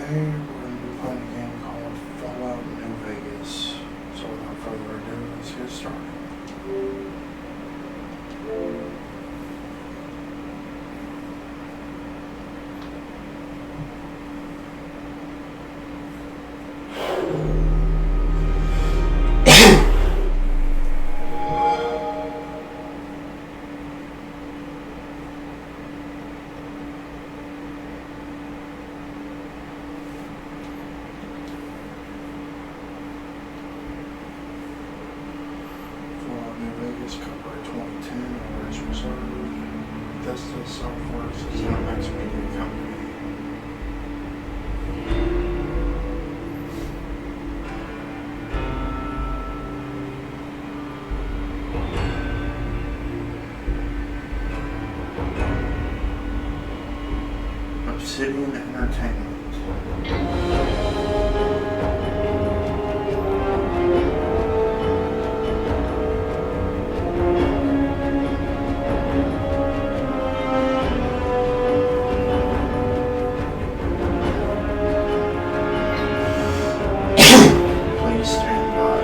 Today we're going to be playing a game called Fallout New Vegas. So without further ado, let's get started. New Vegas, copyright 2010, rights reserved. Bethesda Softworks is an IMAX media company. Obsidian Entertainment. Please stand by.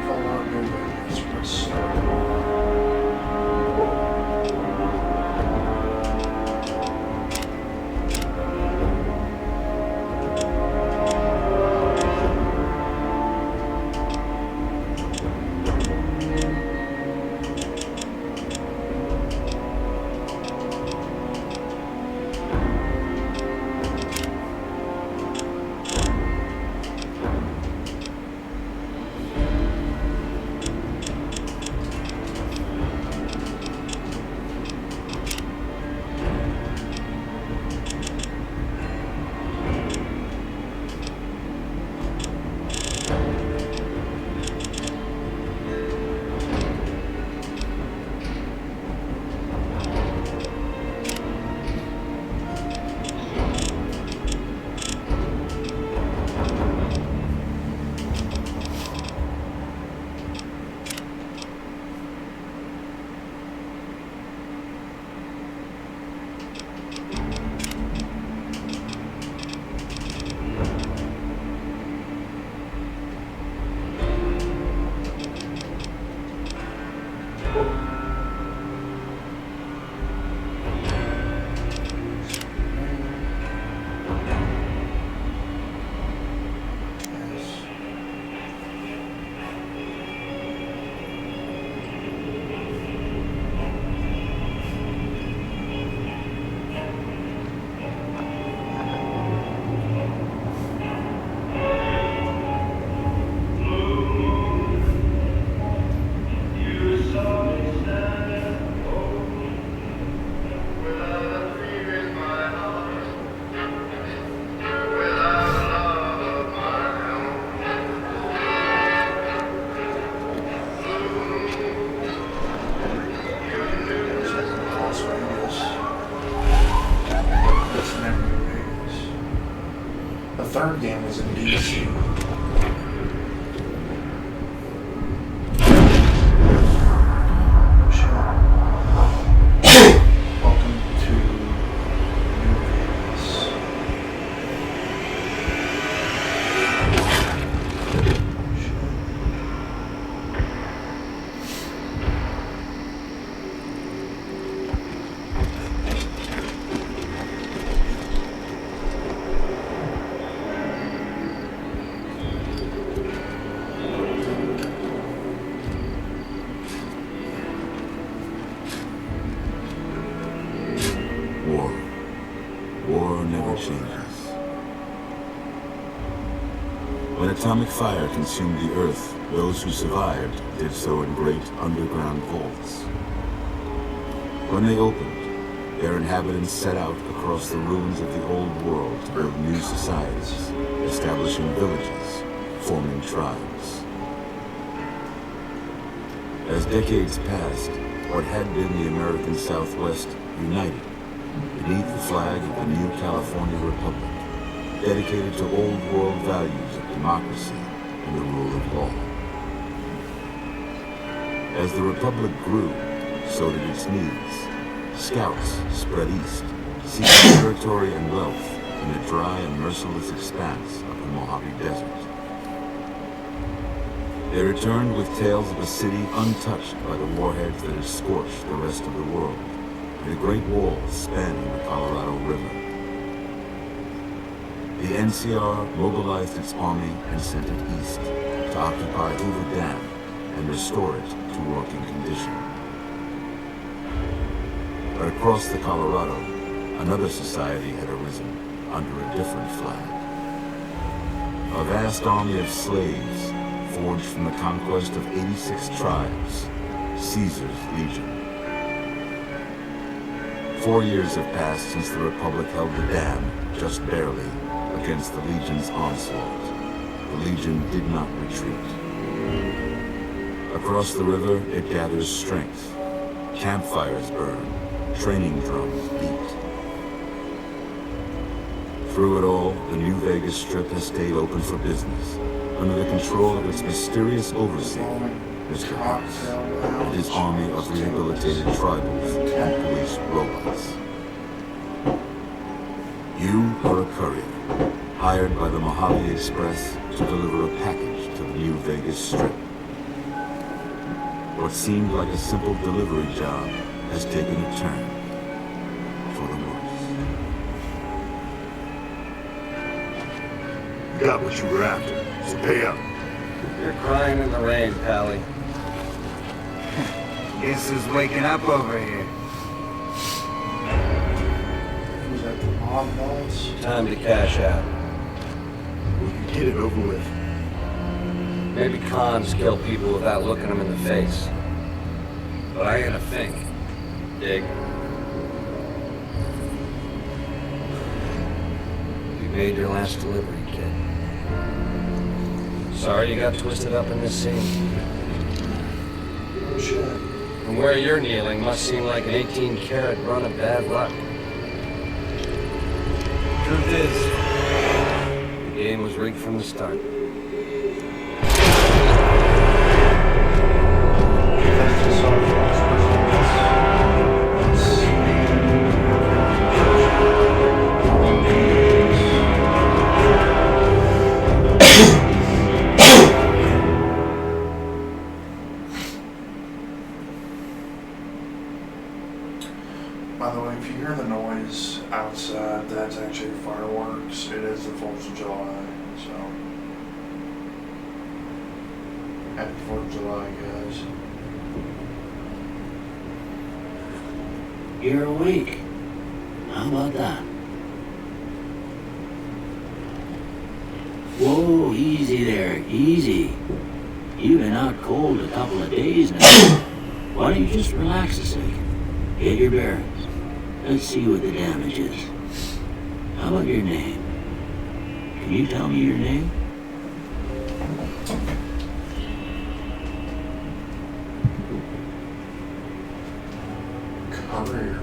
Fallout New Vegas, press start. Las Vegas. That's never New Vegas. The third game is in DC. Welcome to New Vegas. War. War never changes. When atomic fire consumed the Earth, those who survived did so in great underground vaults. When they opened, their inhabitants set out across the ruins of the old world to build new societies, establishing villages, forming tribes. As decades passed, what had been the American Southwest united beneath the flag of the new California Republic, dedicated to old world values of democracy and the rule of law. As the Republic grew, so did its needs. Scouts spread east, seeking territory and wealth in the dry and merciless expanse of the Mojave Desert. They returned with tales of a city untouched by the warheads that had scorched the rest of the world, and a great wall spanning the Colorado River. The NCR mobilized its army and sent it east to occupy Hoover Dam and restore it to working condition. But across the Colorado, another society had arisen under a different flag. A vast army of slaves forged from the conquest of 86 tribes, Caesar's Legion. 4 years have passed since the Republic held the dam, just barely, against the Legion's onslaught. The Legion did not retreat. Across the river, it gathers strength. Campfires burn, training drums beat. Through it all, the New Vegas Strip has stayed open for business, under the control of its mysterious overseer, Mr. House, and his army of rehabilitated tribals and police robots. You are a courier, hired by the Mojave Express to deliver a package to the New Vegas Strip. What seemed like a simple delivery job has taken a turn for the worse. You got what you were after, so pay up. You're crying in the rain, Pally. Guess who's waking up over here? Was that the mob boss? Time to cash out. We can get it over with. Maybe cons kill people without looking them in the face. But I gotta think. Dig. You made your last delivery, kid. Sorry you got twisted up in this scene. Oh shit. From where you're kneeling must seem like an 18-carat run of bad luck. Truth is, the game was rigged from the start. By the way, if you hear the noise outside, that's actually fireworks. It is the 4th of July, so. Happy 4th of July, guys. You're awake. How about that? Whoa, easy there, easy. You've been out cold a couple of days now. Why don't you just relax a second? Get your bearings. Let's see what the damage is. How about your name? Can you tell me your name? Courier.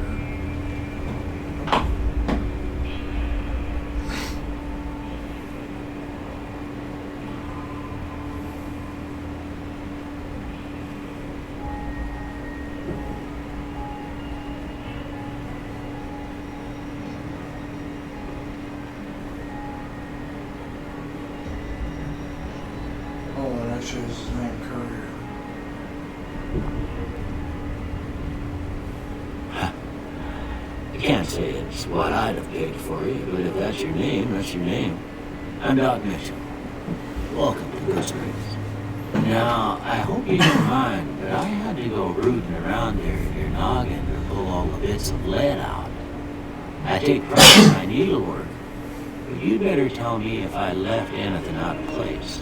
Oh, that actually is his name, Courier. I can't say it's what I'd have picked for you, but if that's your name, that's your name. I'm Doc Mitchell. Welcome to Gooseberries. Now, I hope you don't mind, but I had to go rooting around there in your noggin to pull all the bits of lead out. I take pride in my needlework, but you'd better tell me if I left anything out of place.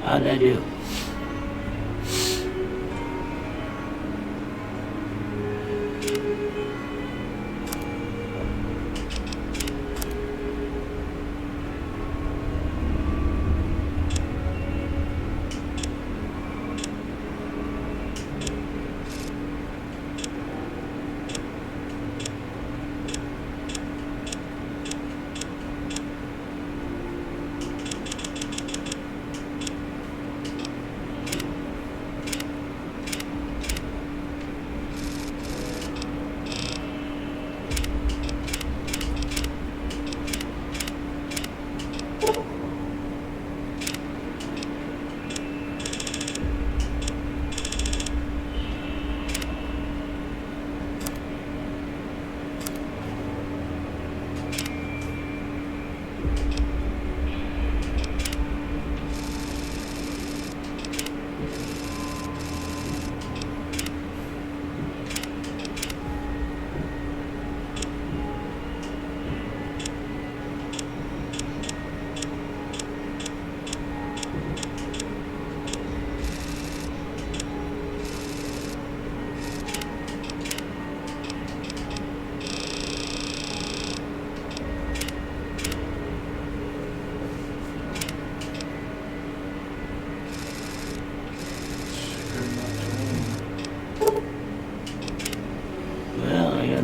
How'd I do?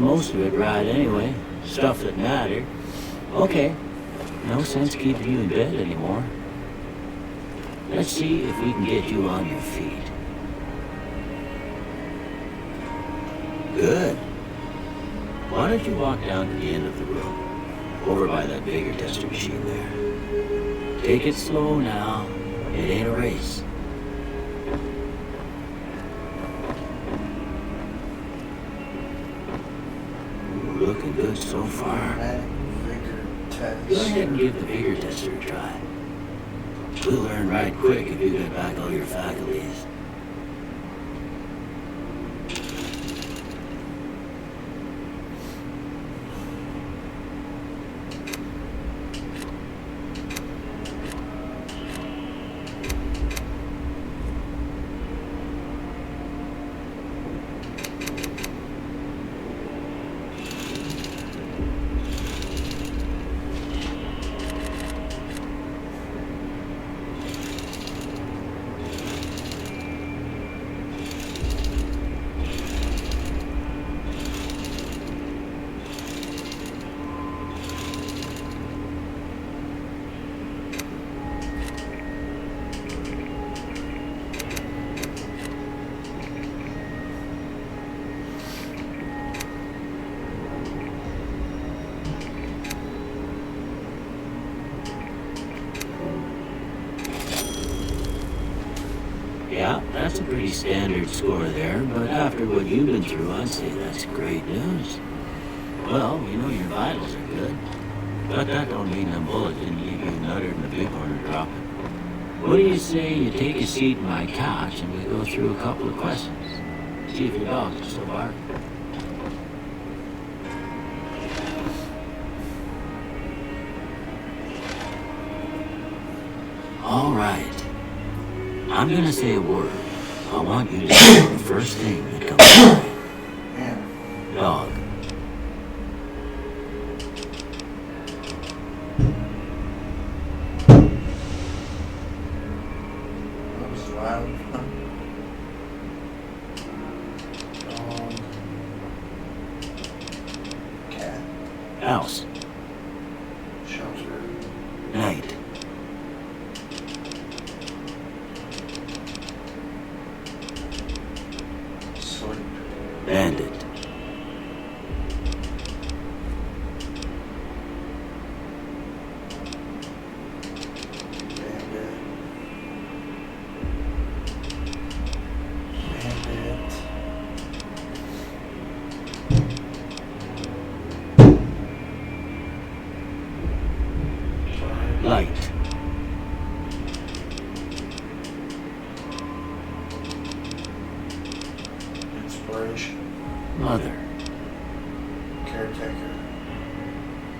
most of it right anyway. Stuff that mattered. Okay. No sense keeping you in bed anymore. Let's see if we can get you on your feet. Good. Why don't you walk down to the end of the room, over by that Vigor tester machine there. Take it slow now. It ain't a race. Ooh, looking good so far. Automatic vigor test. Go ahead and give the Vigor tester a try. We'll learn right quick if you get back all your faculties. Yeah, that's a pretty standard score there, but after what you've been through, I'd say that's great news. Well, we know your vitals are good, but that don't mean them bullet didn't leave you nuttered in the bighorn dropping. What do you say you take a seat in my couch and we go through a couple of questions? See if your dog's are still barking. All right. I'm gonna say a word. I want you to say the first thing that comes to mind. Man, Dog. that was loud. Cat. House. Shelter. Night. Sleep. Bandit. Bandit. Bandit. Light. Inspiration. Mother. Caretaker.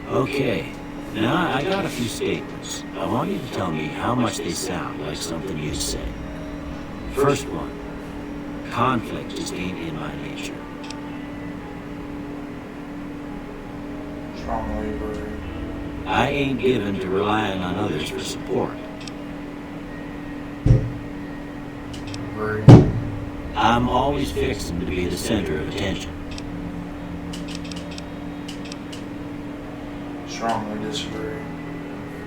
Okay. Now, I got a few statements. I want you to tell me how much they sound like something you'd say. First one. Conflict just ain't in my nature. Strongly agree. I ain't given to relying on others for support. Agree. I'm always fixing to be the center of attention. Strongly disagree.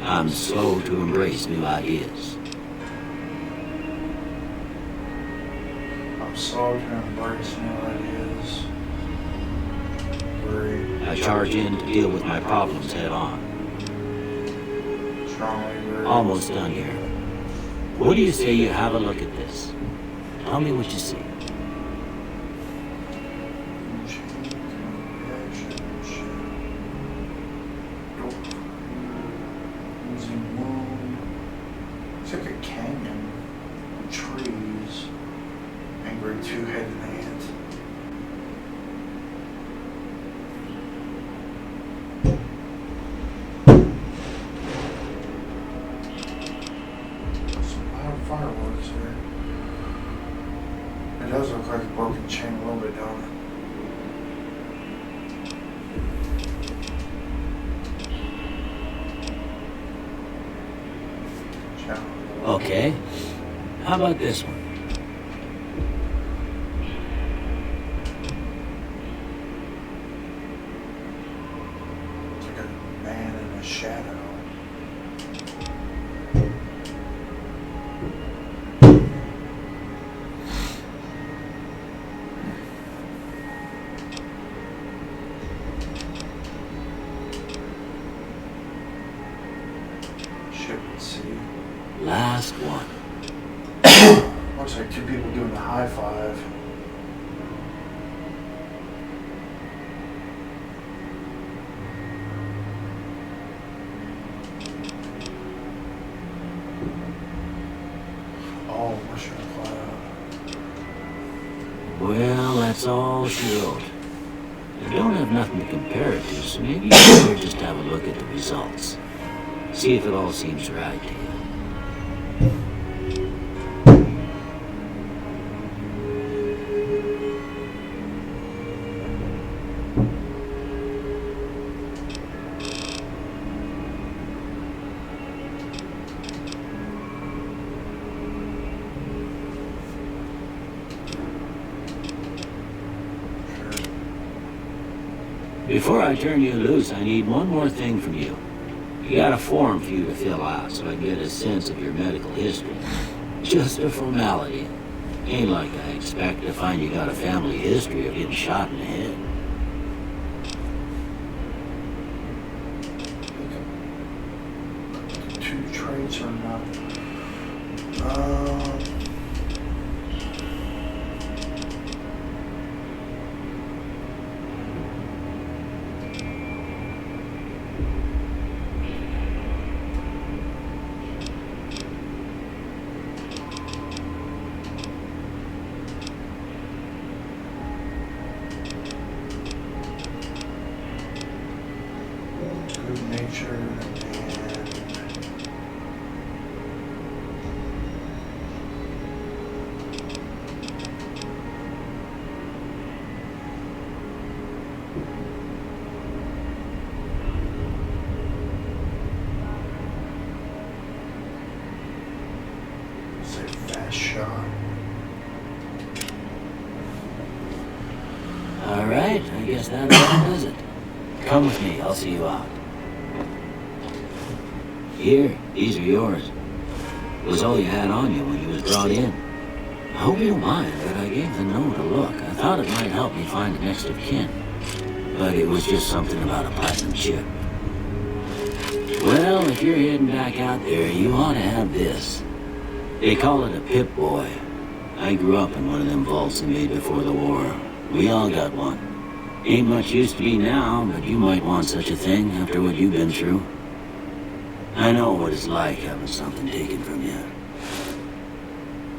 I'm slow to embrace new ideas. I'm slow to embrace new ideas. Agree. I charge in to deal with my problems head on. Strongly agree. Almost done here. What do you say you have a look at this? Tell me what you see. It's like a canyon with trees. Angry two-headed ant. Some loud fireworks here. It does look like a broken chain a little bit, don't it? Okay. How about this one? Well, that's all she wrote. I don't have nothing to compare it to, so maybe you better just have a look at the results. See if it all seems right to you. Before I turn you loose, I need one more thing from you. You got a form for you to fill out so I can get a sense of your medical history. Just a formality. Ain't like I expect to find you got a family history of getting shot in the head. Two traits or not? Good nature and say fast shot. All right, I guess that about does it. Come with me, I'll see you out. Here, these are yours. Was all you had on you when you was brought in. I hope you don't mind that I gave the note a look. I thought it might help me find the next of kin. But it was just something about a platinum chip. Well, if you're heading back out there, you ought to have this. They call it a Pip-Boy. I grew up in one of them vaults they made before the war. We all got one. Ain't much use to me now, but you might want such a thing after what you've been through. I know what it's like having something taken from you.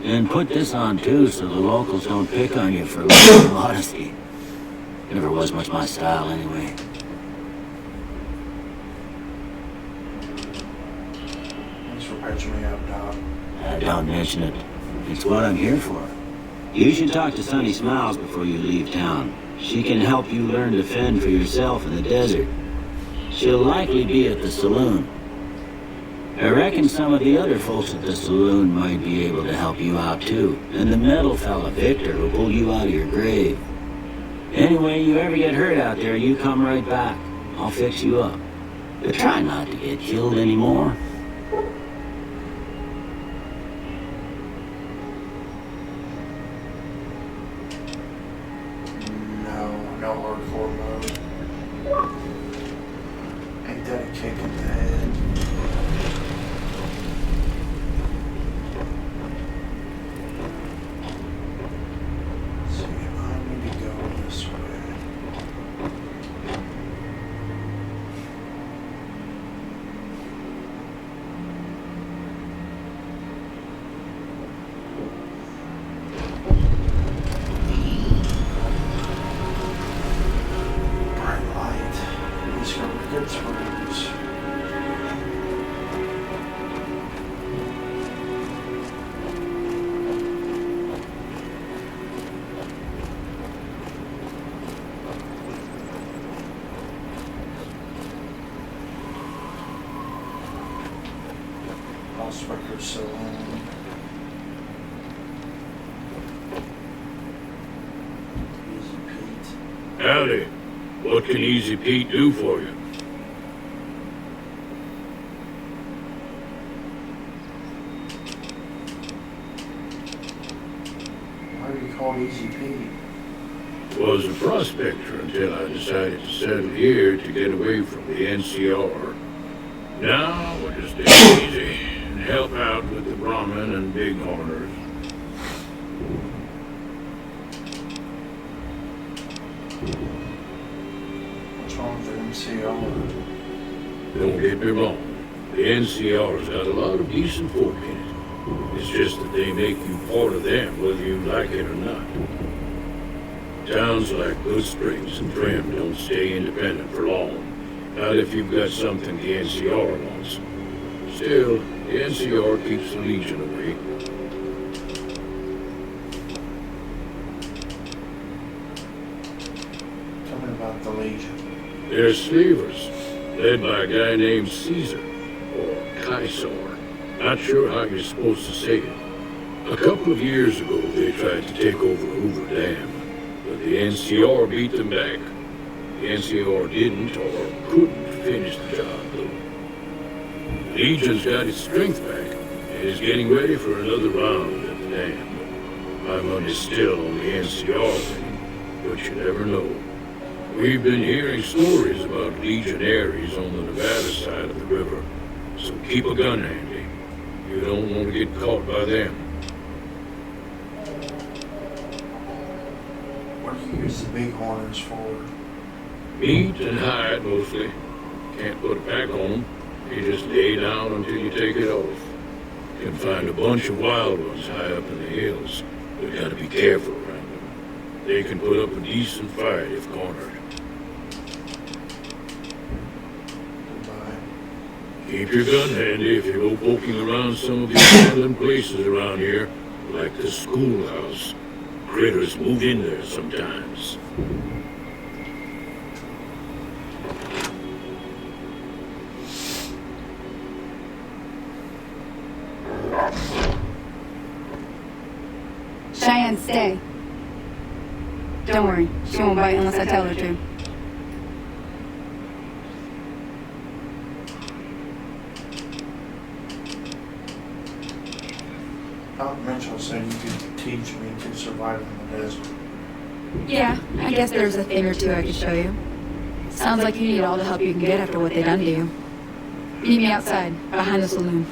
And put this on too so the locals don't pick on you for lack of modesty. Never was much my style anyway. Thanks for patching me up, Doc. Don't mention it. It's what I'm here for. You should talk to Sunny Smiles before you leave town. She can help you learn to fend for yourself in the desert. She'll likely be at the saloon. I reckon some of the other folks at the saloon might be able to help you out too. And the metal fella, Victor, will pull you out of your grave. Anyway, you ever get hurt out there, you come right back. I'll fix you up. But try not to get killed anymore. No hardcore mode. Ain't that a kick in the head? See, I need to go this way. Good throws. Prospector Saloon. Easy Pete. Howdy. What can Easy Pete do for you? Why are you called Easy Pete? Was a prospector until I decided to settle here to get away from the NCR. Now we're just taking it easy and help out with the Brahmin and Bighorners. What's wrong with the NCR? Don't get me wrong, the NCR's got a lot of decent folk in it. It's just that they make you part of them whether you like it or not. Towns like Goodsprings and Trim don't stay independent for long. Not if you've got something the NCR wants. Still, the NCR keeps the Legion away. Tell me about the Legion. They're slavers, led by a guy named Caesar, or Caesar. Not sure how you're supposed to say it. A couple of years ago, they tried to take over Hoover Dam, but the NCR beat them back. The NCR didn't or couldn't finish the job, though. The Legion's got its strength back and is getting ready for another round at the dam. My money's still on the NCR winning, but you never know. We've been hearing stories about legionaries on the Nevada side of the river, so keep a gun handy. You don't want to get caught by them. What do you use the bighorners for? Meat and hide, mostly. Can't put a pack on them. You just lay down until you take it off. You can find a bunch of wild ones high up in the hills. We gotta be careful around them. They can put up a decent fight if cornered. Goodbye. Keep your gun handy if you go poking around some of the abandoned places around here, like the schoolhouse. Critters move in there sometimes. Cheyenne, stay. Don't worry, she won't bite unless I tell her to. Doc Mitchell said you could teach me to survive in the desert. Yeah, I guess there's a thing or two I could show you. Sounds like you need all the help you can get after what they done to you. Meet me outside, behind the saloon.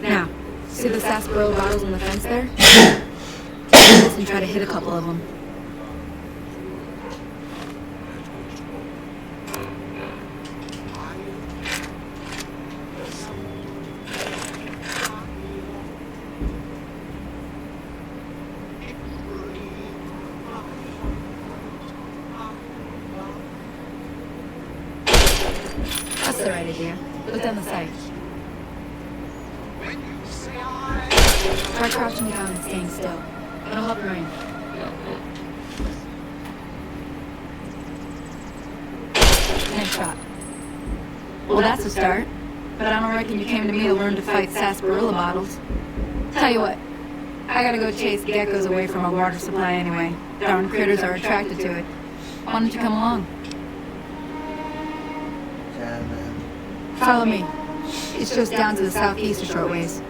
Now, see the sarsaparilla bottles on the fence there? And try to hit a couple of them. That's the right idea. Look down the sight. Try crouching down and staying still. It'll help your aim. Nice shot. Well, that's a start. But I don't reckon you came to me to learn to fight sarsaparilla bottles. Tell you what, I gotta go chase geckos away from our water supply anyway. Darn critters are attracted to it. Why don't you come along? Yeah, man. Follow me. It's just down to the southeast a short ways.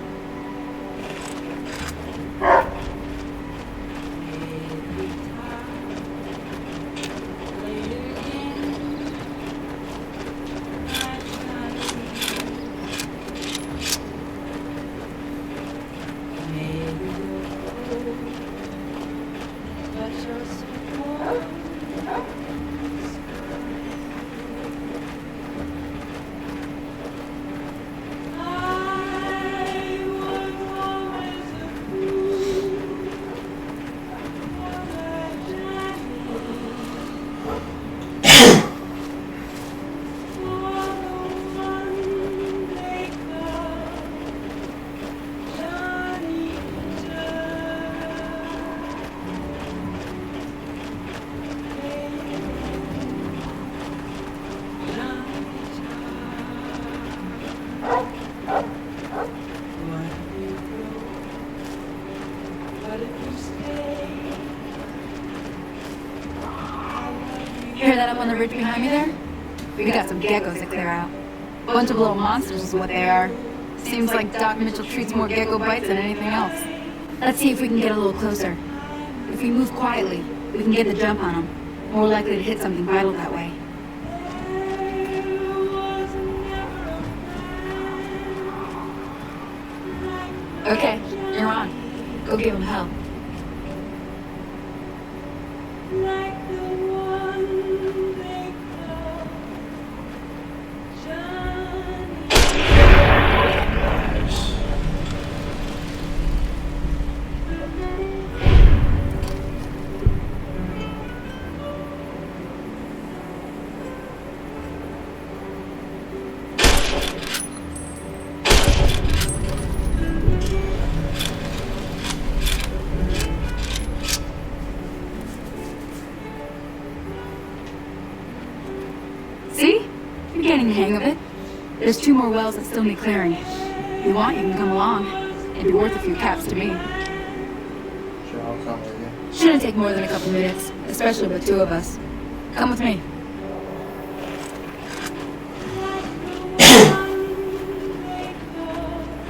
Hear that up on the ridge behind me there? We got some geckos to clear out. Bunch of little monsters is what they are. Seems like Doc Mitchell treats more gecko bites than anything else. Let's see if we can get a little closer. If we move quietly, we can get the jump on them. More likely to hit something vital that way. Okay, you're on. Go give him hell. Nice. See? You're getting the hang of it. There's 2 more wells that still need clearing. If you want, you can come along. It'd be worth a few caps to me. Sure, I'll come with you. Shouldn't take more than a couple minutes, especially with 2 of us. Come with me.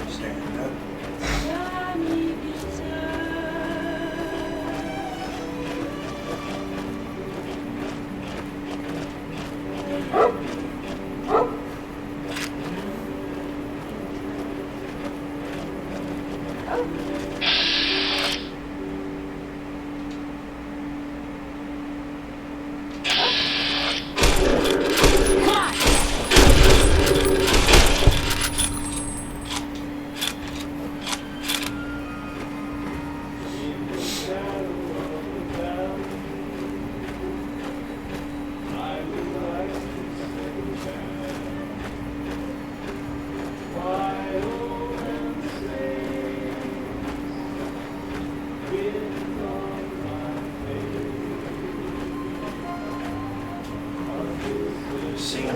Stand up. See him.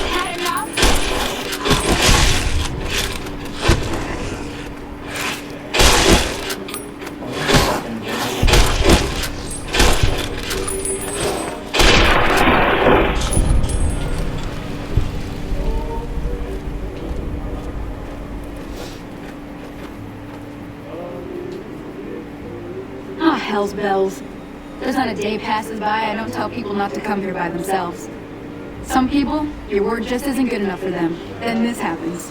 Had enough? Ah, hell's bells. There's not a day passes by I don't tell people not to come here by themselves. Some people, your word just isn't good enough for them. Then this happens.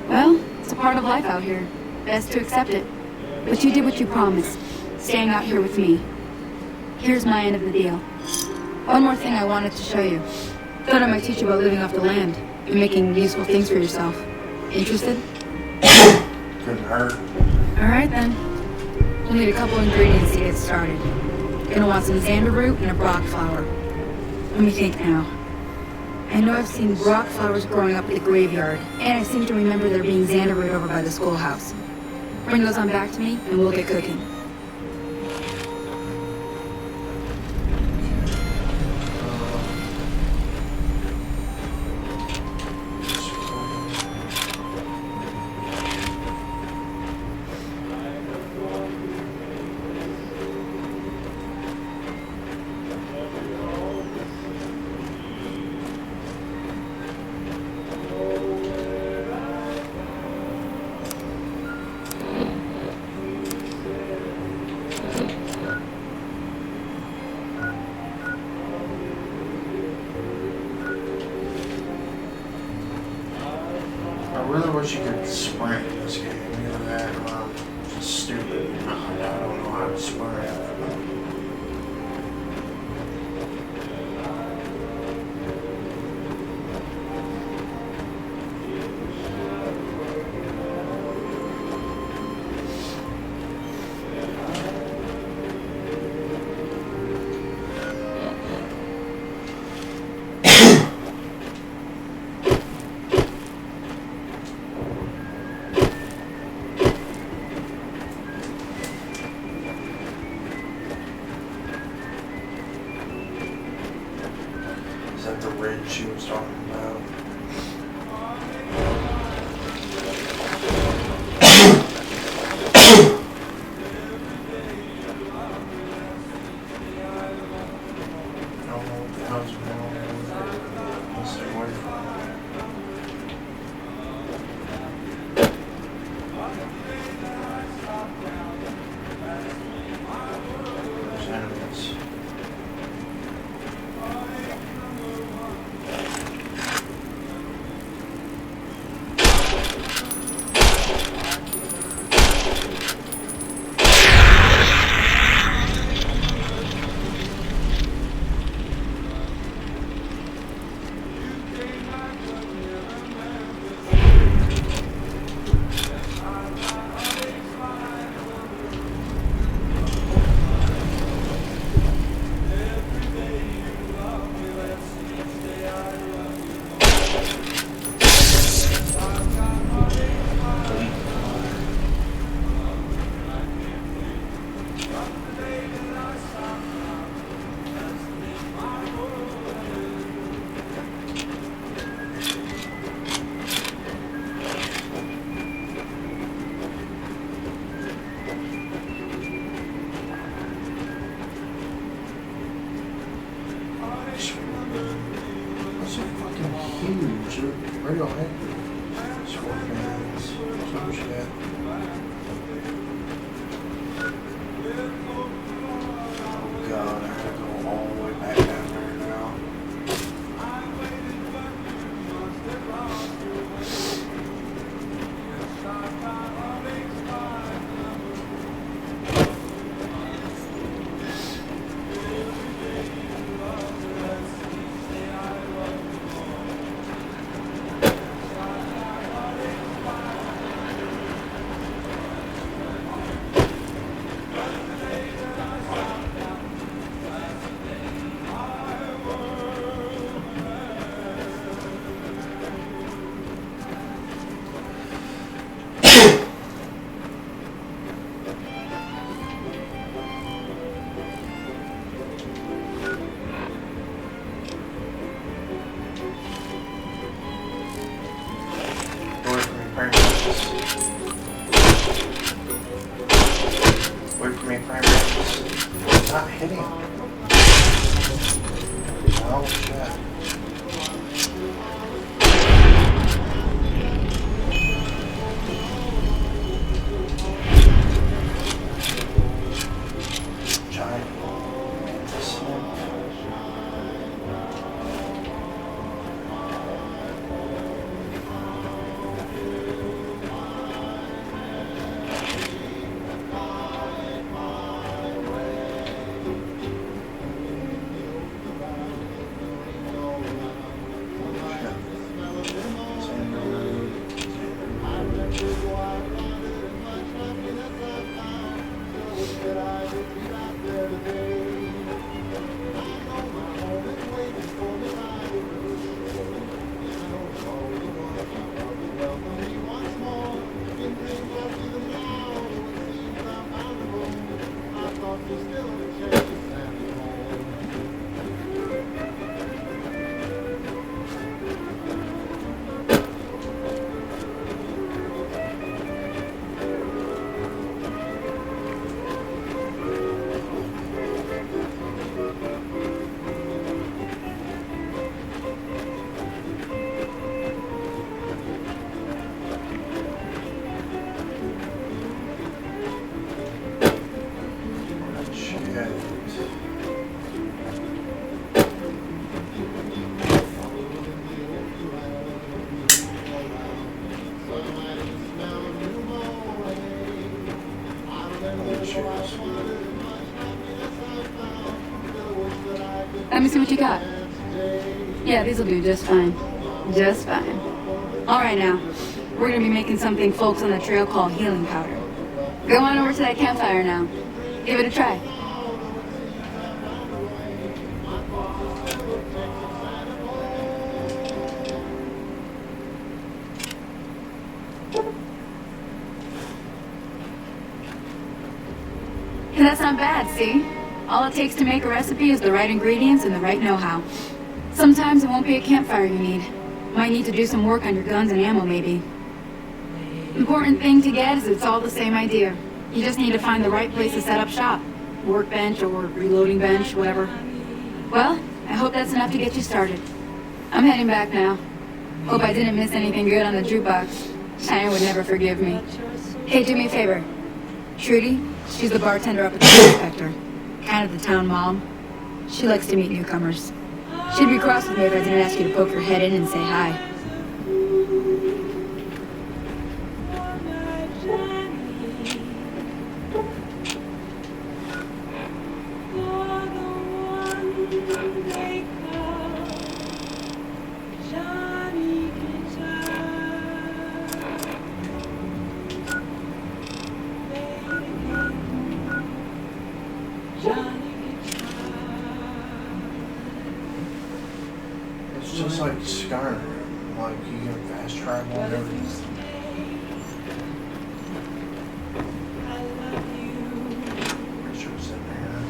Well, it's a part of life out here. Best to accept it. But you did what you promised, staying out here with me. Here's my end of the deal. One more thing I wanted to show you. Thought I might teach you about living off the land and making useful things for yourself. Interested? Couldn't hurt. Alright then. We'll need a couple ingredients to get started. Gonna want some xander root and a brock flower. Let me think now. I know I've seen brock flowers growing up at the graveyard, and I seem to remember there being xander root over by the schoolhouse. Bring those on back to me, and we'll get cooking. I really wish you could sprint in this game. You know that? Just stupid. I don't know how to sprint. ridge she was talking about. I don't know what the hell's going on with it. Let's stay away from it. There's enemies. That's so fucking huge. They're radioactive. Scorpions. Some shit. Oh god, I have to go all the way back down there now. Wait for me, Primaris. It's not hitting. Oh, shit. Giant mantis nymph. Let me see what you got. Yeah, these will do just fine. Just fine. All right now, we're gonna be making something folks on the trail call healing powder. Go on over to that campfire now. Give it a try. Hey, that's not bad, see? All it takes to make a recipe is the right ingredients and the right know-how. Sometimes it won't be a campfire you need. Might need to do some work on your guns and ammo, maybe. Important thing to get is it's all the same idea. You just need to find the right place to set up shop. Workbench or reloading bench, whatever. Well, I hope that's enough to get you started. I'm heading back now. Hope I didn't miss anything good on the jukebox. Cheyenne would never forgive me. Hey, do me a favor. Trudy, she's the bartender up at the Inspector. Kind of the town mom. She likes to meet newcomers. She'd be cross with me if I didn't ask you to poke your head in and say hi. It's just like Skyrim, like you can fast travel and everything. Pretty sure it's in there.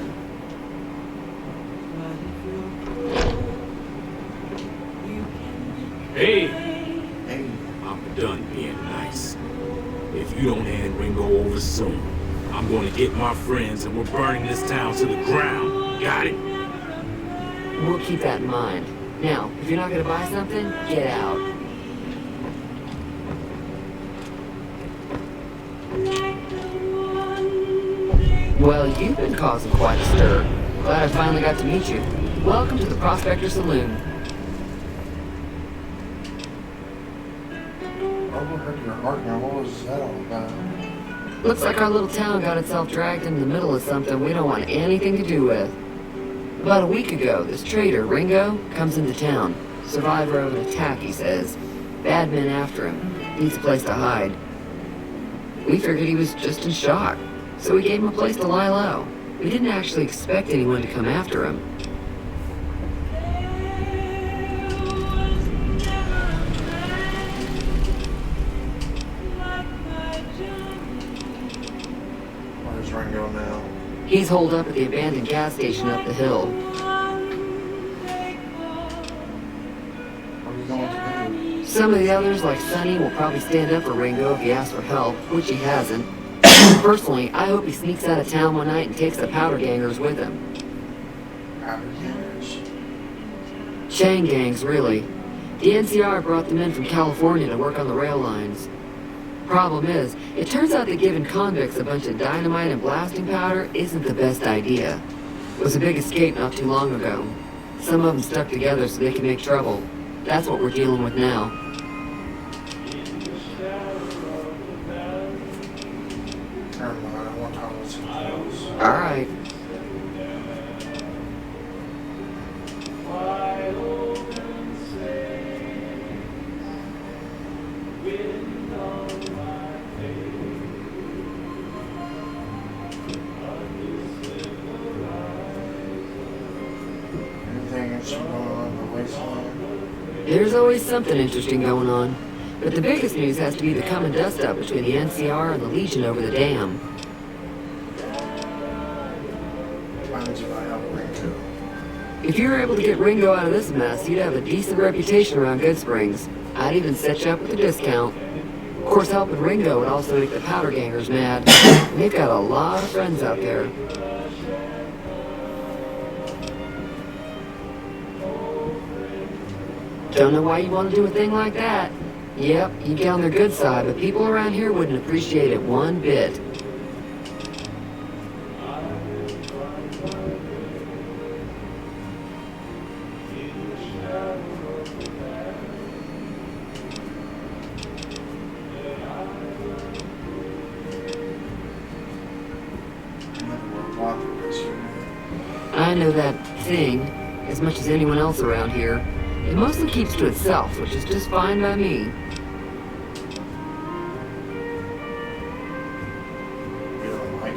Hey, Hey, I'm done being nice. If you don't hand Ringo over soon, I'm gonna get my friends and we're burning this town to the ground. Got it? We'll keep that in mind. Now, if you're not gonna buy something, get out. Well, you've been causing quite a stir. Glad I finally got to meet you. Welcome to the Prospector Saloon. overheard your heart now. What was that all about? Looks like our little town got itself dragged into the middle of something we don't want anything to do with. About a week ago, this trader, Ringo, comes into town. Survivor of an attack, he says. Bad men after him. Needs a place to hide. We figured he was just in shock, so we gave him a place to lie low. We didn't actually expect anyone to come after him. Where's Ringo now? He's holed up at the abandoned gas station up the hill. What are you going to do? Some of the others, like Sonny, will probably stand up for Ringo if he asks for help, which he hasn't. Personally, I hope he sneaks out of town one night and takes the powder gangers with him. Powder gangers? Chain gangs, really. The NCR brought them in from California to work on the rail lines. Problem is, it turns out that giving convicts a bunch of dynamite and blasting powder isn't the best idea. It was a big escape not too long ago. Some of them stuck together so they can make trouble. That's what we're dealing with now. Never mind, I want to talk about something else. Alright. Anything interesting going on in the wasteland? There's always something interesting going on. But the biggest news has to be the come and dust up between the NCR and the Legion over the dam. Why did I help Ringo? If you were able to get Ringo out of this mess, you'd have a decent reputation around Goodsprings. I'd even set you up with a discount. Of course, helping Ringo would also make the powder gangers mad. And they've got a lot of friends out there. Don't know why you want to do a thing like that. Yep, you get on their good side, but people around here wouldn't appreciate it one bit. I know that thing as much as anyone else around here. It mostly keeps to itself, which is just fine by me. You don't like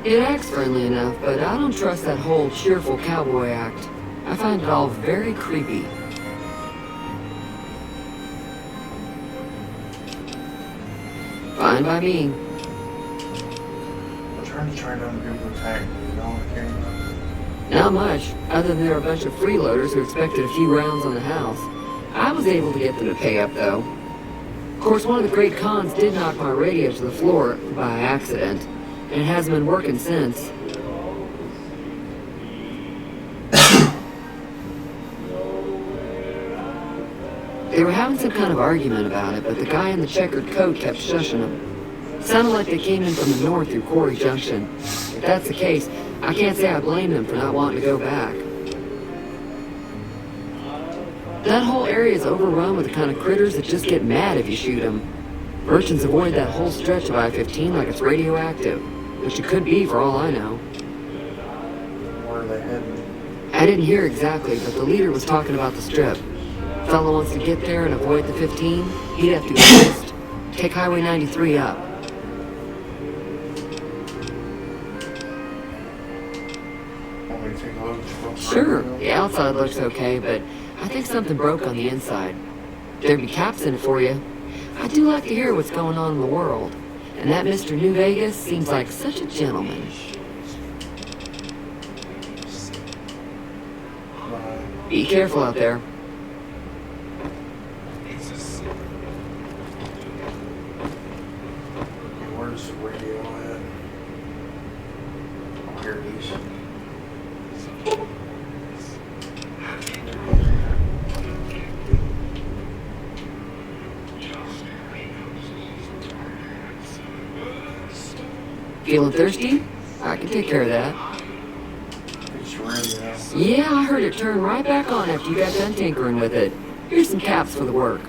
it? It acts friendly enough, but I don't trust that whole cheerful cowboy act. I find it all very creepy. Fine by me. I'm trying to track down the people who attacked me. You know what I care about? Not much, other than they're a bunch of freeloaders who expected a few rounds on the house. I was able to get them to pay up, though. Of course, one of the great cons did knock my radio to the floor by accident, and it hasn't been working since. They were having some kind of argument about it, but the guy in the checkered coat kept shushing them. It sounded like they came in from the north through Quarry Junction. If that's the case, I can't say I blame them for not wanting to go back. That whole area is overrun with the kind of critters that just get mad if you shoot them. Merchants avoid that whole stretch of I-15 like it's radioactive, which it could be for all I know. Where are they heading? I didn't hear exactly, but the leader was talking about the strip. Fellow wants to get there and avoid the 15, he'd have to first take Highway 93 up. Want me to take a look? Sure, the outside looks okay, but I think something broke on the inside. There'd be caps in it for you. I do like to hear what's going on in the world, and that Mr. New Vegas seems like such a gentleman. Be careful out there. Where's the radio at? Oh, here it is. Feeling thirsty? I can take care of that. It's radio. Yeah, I heard it turn right back on after you got done tinkering with it. Here's some caps for the work.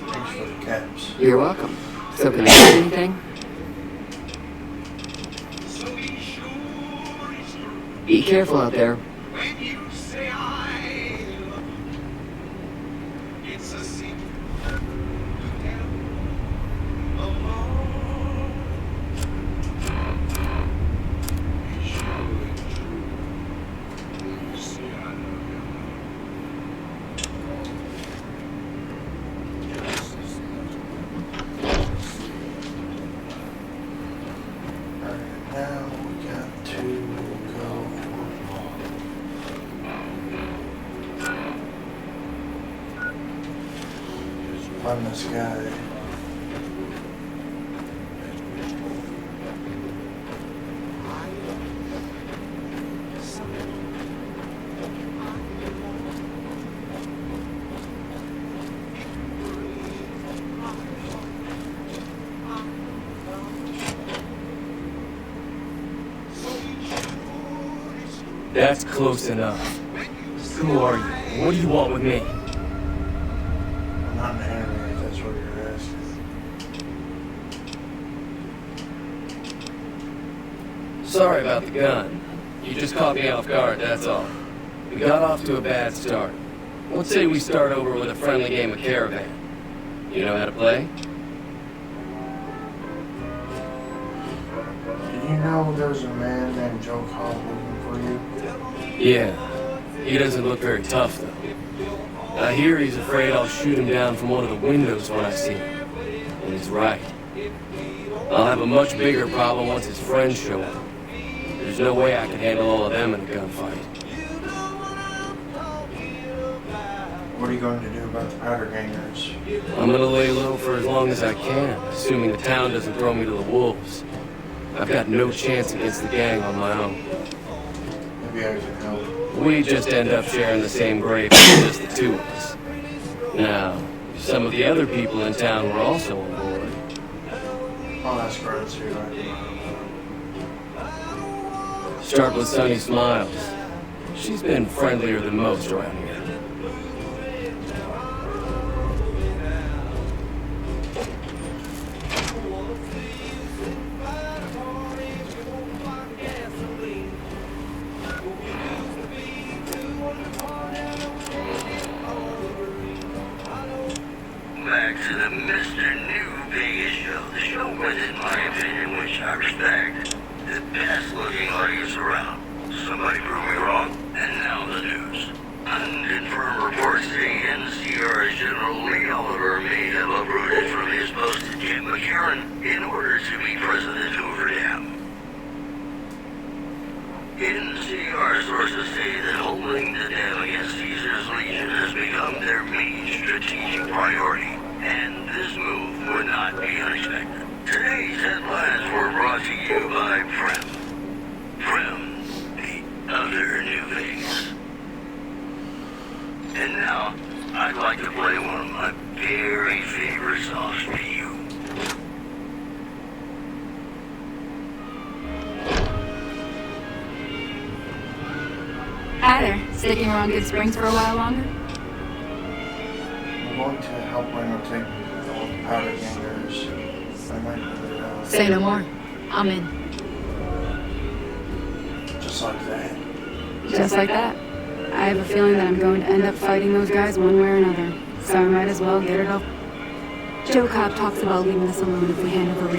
Thanks for the caps. You're welcome. So can I get anything? Be careful out there. Now we got to go. Find this guy. That's close enough. Who are you? What do you want with me? I'm not an enemy, if that's what you're asking. Sorry about the gun. You just caught me off guard, that's all. We got off to a bad start. Let's say we start over with a friendly game of Caravan. You know how to play? Do you know there's a man named Joe Cobb looking for you? Yeah. He doesn't look very tough, though. I hear he's afraid I'll shoot him down from one of the windows when I see him. And he's right. I'll have a much bigger problem once his friends show up. There's no way I can handle all of them in a gunfight. What are you going to do about the powder gangers? I'm gonna lay low for as long as I can, assuming the town doesn't throw me to the wolves. I've got no chance against the gang on my own. Maybe I can help. We just end up sharing the same grave as just the two of us. Now, if some of the other people in town were also on board. I'll ask her and see what I can. Start with Sunny Smiles. She's been friendlier than most around here. Back to the Mr. New Vegas show. The show was, in my opinion, which I respect, the best looking audience around. Somebody proved me wrong, and now the news. Unconfirmed reports say NCR's General Lee Oliver may have uprooted from his post to Jim McCarran in order to be president of Hoover Dam. In the city, our sources say that holding the dam against Caesar's Legion has become their main strategic priority, and this move would not be unexpected. Today's headlines were brought to you by Prim. Prim, the other New Vegas. And now, I'd like to play one of my very favorite songs for you. Hi there. Sticking around Good Springs for a while longer? I'm going to help Reno take all the powder gangers. I might put it out. Say no more. I'm in. Just like that. Just like that. I have a feeling that I'm going to end up fighting those guys one way or another, so I might as well get it off. Joe Cobb talks about leaving us alone if we hand over.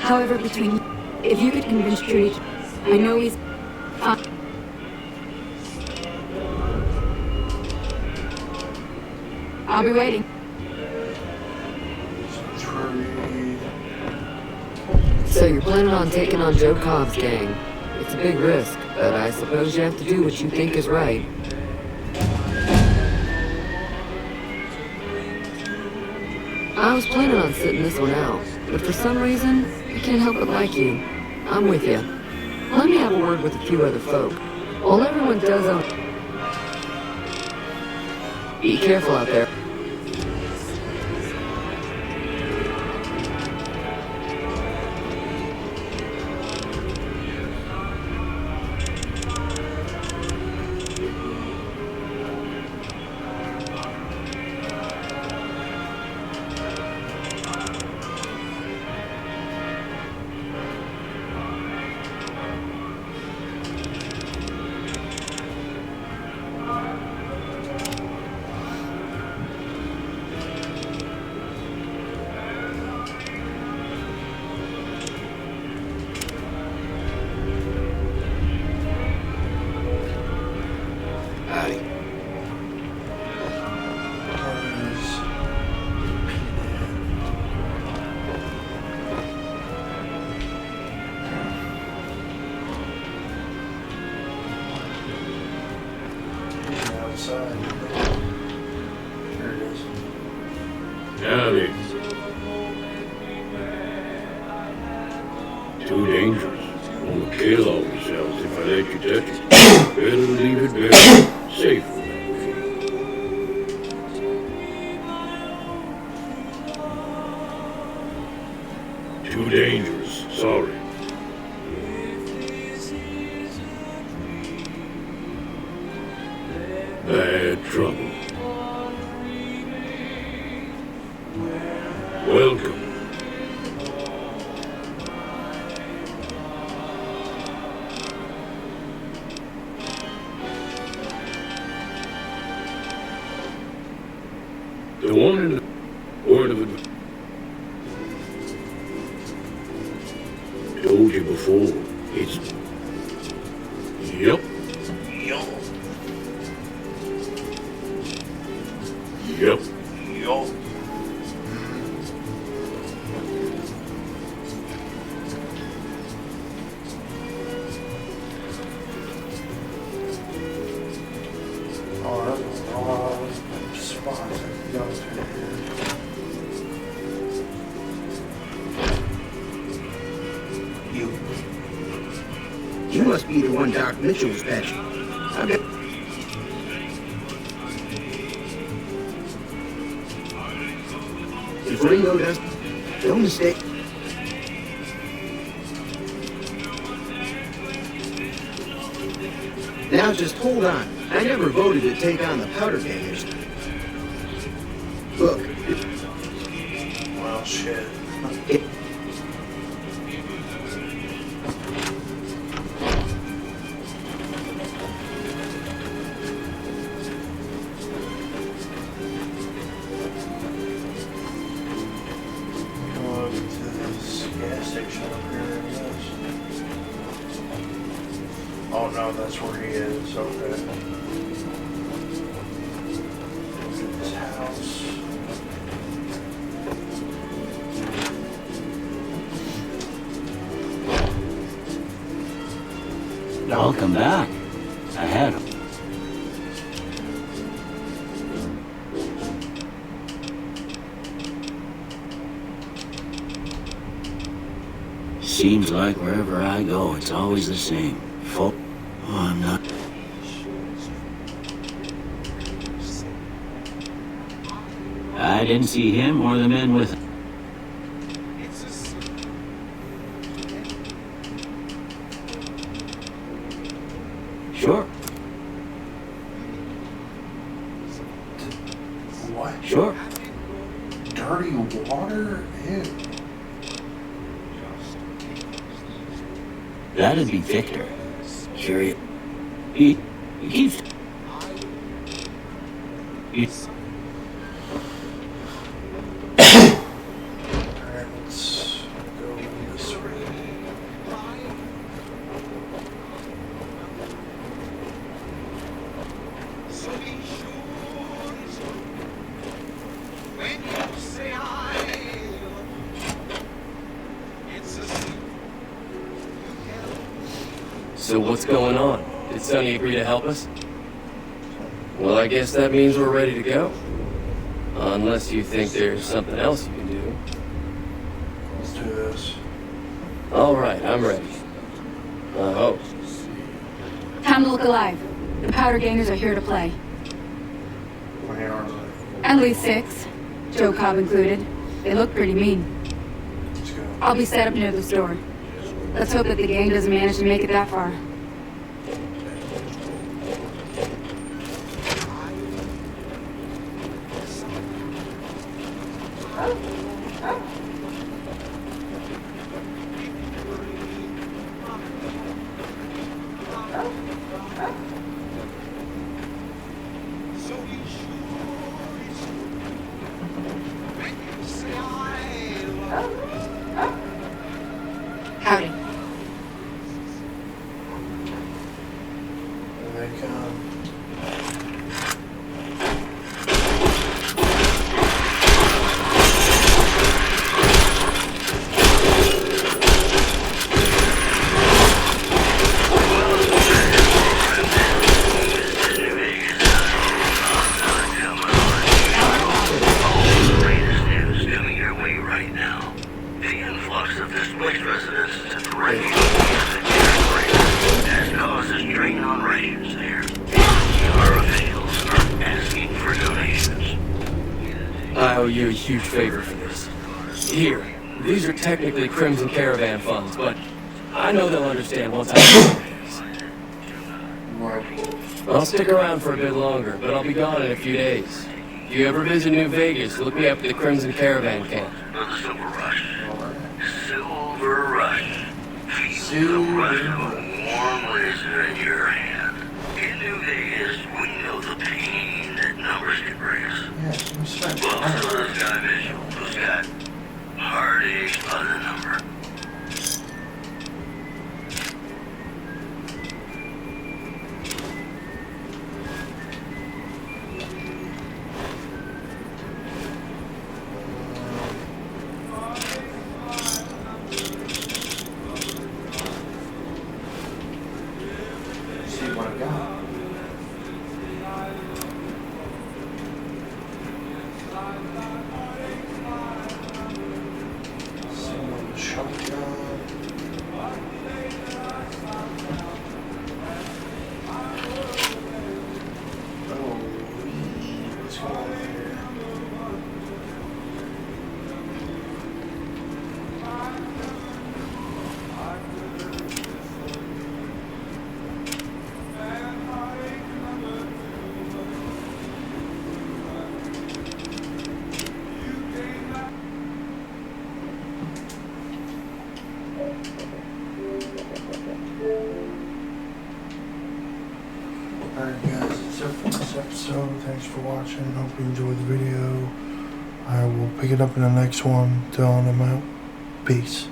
However, between if you could convince Trudy, I know he's fine. I'll be waiting. So you're planning on taking on Joe Cobb's gang. It's a big risk, but I suppose you have to do what you think is right. I was planning on sitting this one out, but for some reason, I can't help but like you. I'm with you. Let me have a word with a few other folk. While everyone does be careful out there. Howdy. Too dangerous. Gonna kill all yourselves if I let you touch it. Better leave it very safe. Too dangerous. Sorry. Bad trouble. Welcome. The one in the word of advice. Told you before, it's... Yep. Yep. You must be the one Doc Mitchell was patching. Okay. If Ringo does, no mistake. Now just hold on. I never voted to take on the powder gangers. Look. Well, shit. Oh no, that's where he is. Okay. Look at this house. Welcome back. I had him. Seems like wherever I go, it's always the same. Oh, I'm not. I didn't see him or the men with him. Sure. What? Sure. Dirty water? Ew. That'd be Victor. Sure. He keeps. Alright, let's go this way. So what's going on? Did Sonny agree to help us? Well, I guess that means we're ready to go. Unless you think there's something else you can do. Let's do this. All right, I'm ready. I hope. Time to look alive. The powder gangers are here to play. How many are there? At least 6. Joe Cobb included. They look pretty mean. Let's go. I'll be set up near the store. Let's hope that the gang doesn't manage to make it that far. Howdy. Here they come. I owe you a huge favor for this. Here, these are technically Crimson Caravan funds, but I know they'll understand once I know what it is. I'll stick around for a bit longer, but I'll be gone in a few days. If you ever visit New Vegas, look me up at the Crimson Caravan camp. The Silver Rush. Silver Rush. Feel the rush of a warm razor in your hand. In New Vegas, we know the pain that numbers can bring us. Yes, respect. Well, so does Guy Mitchell, who's got heartache by the number. See what I got. Single shotgun. Oh, what's going on here? Alright guys, that's it for this episode. Thanks for watching. Hope you enjoyed the video. I will pick it up in the next one. Till I'm out. Peace.